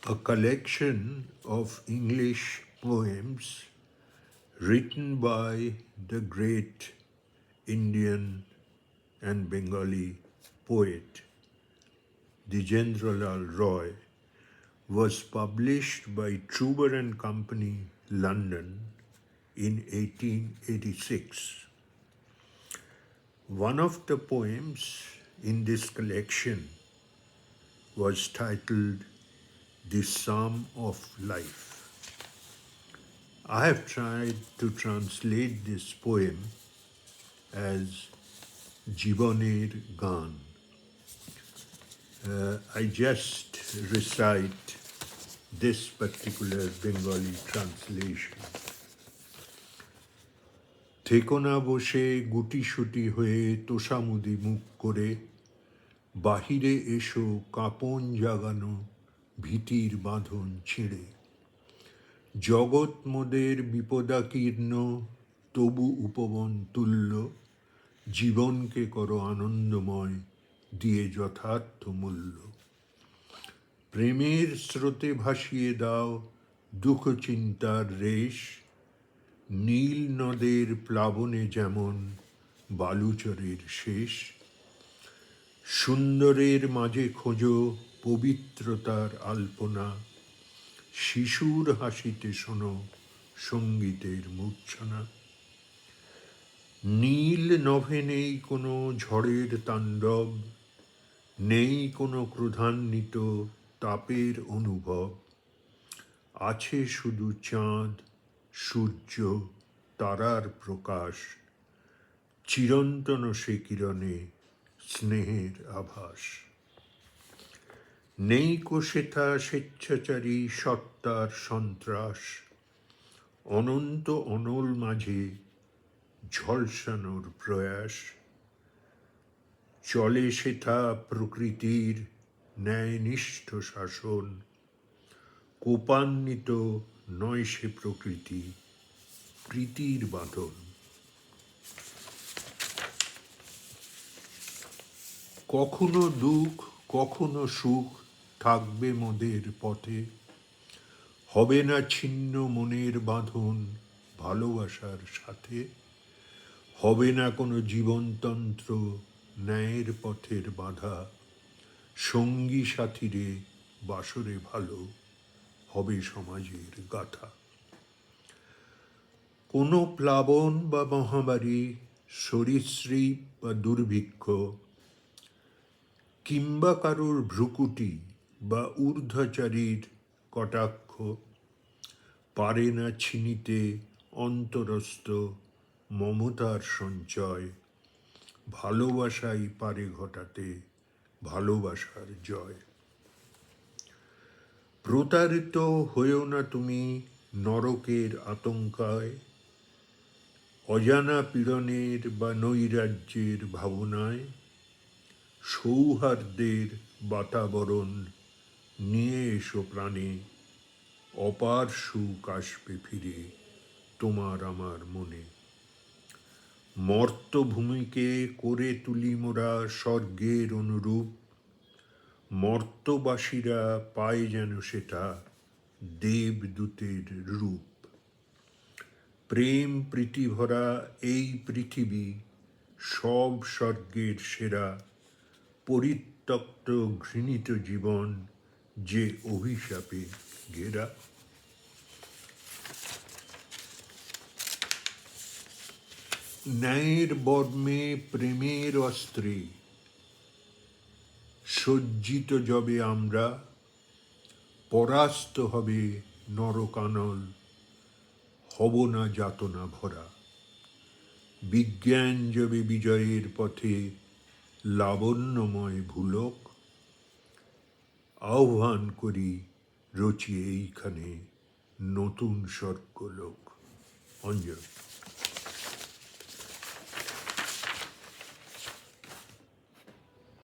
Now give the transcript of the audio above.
a collection of English poems written by the great Indian and Bengali poet Dijendralal Roy was published by Truber and Company, London in 1886. One of the poems in this collection was titled The Psalm of Life. I have tried to translate this poem as Jiboner Gan. I just recite this particular Bengali translation. থেকো না বসে গুটিসুটি হয়ে তোষামুদি মুখ করে বাহিরে এসো কাঁপন জাগানো ভীতির বাঁধন ছিঁড়ে জগৎ মোদের বিপদাকীর্ণ তবু উপবন তুল্য জীবনকে করো আনন্দময় দিয়ে যথার্থ মূল্য প্রেমের স্রোতে ভাসিয়ে দাও দুঃখ চিন্তার রেশ নীল নদের প্লাবনে যেমন বালুচরের শেষ সুন্দরের মাঝে খোঁজো পবিত্রতার আলপনা শিশুর হাসিতে শোনো সঙ্গীতের মূর্ছনা নীল নভে নেই কোনো ঝড়ের তাণ্ডব নেই কোনো ক্রোধান্বিত তাপের অনুভব আছে শুধু চাঁদ সূর্য তারার প্রকাশ চিরন্তন সে কিরণে স্নেহের আভাস নেই কোশেথা স্বেচ্ছাচারী সত্তার সন্ত্রাস অনন্ত অনল মাঝে ঝলসানোর প্রয়াস চলে সেথা প্রকৃতির ন্যায়নিষ্ঠ শাসন কোপান্বিত নয় সে প্রকৃতি প্রীতির বাঁধন কখনো দুঃখ কখনো সুখ থাকবে মোদের পথে হবে না ছিন্ন মনের বাঁধন ভালোবাসার সাথে হবে না কোনো জীবনতন্ত্র ন্যায়ের পথের বাধা সঙ্গী সাথীরে বাসরে ভালো হবে সমাজের গাথা কোনো প্লাবন বা মহামারী সরীসৃপ বা দুর্ভিক্ষ কিংবা কারোর ভ্রুকুটি বা ঊর্ধ্বচারীর কটাক্ষ পারে না ছিনিতে অন্তরস্থ মমতার সঞ্চয় ভালোবাসাই পারে ঘটাতে ভালোবাসার জয় প্রতারিত হয়েও না তুমি নরকের আতঙ্কায় অজানা পীড়নের বা নৈরাজ্যের ভাবনায় সৌহার্দ্যের বাতাবরণ নিয়ে এসো প্রাণে অপার সুখ আসবে ফিরে তোমার আমার মনে মর্তভূমিকে করে তুলি মোরা স্বর্গের অনুরূপ মর্তবাসীরা পায় যেন সেটা দেবদূতের রূপ প্রেম প্রীতি ভরা এই পৃথিবী সব স্বর্গের সেরা পরিত্যক্ত ঘৃণিত জীবন যে অভিশাপে ঘেরা ন্যায়ের বর্মে প্রেমের অস্ত্রে সজ্জিত যবে আমরা পরাস্ত হবে নরকানল হব না যাতনা ভরা বিজ্ঞান যবে বিজয়ের পথে লাবণ্যময় ভুলক আহ্বান করি রচি এইখানে নতুন স্বর্গলোক অঞ্জন।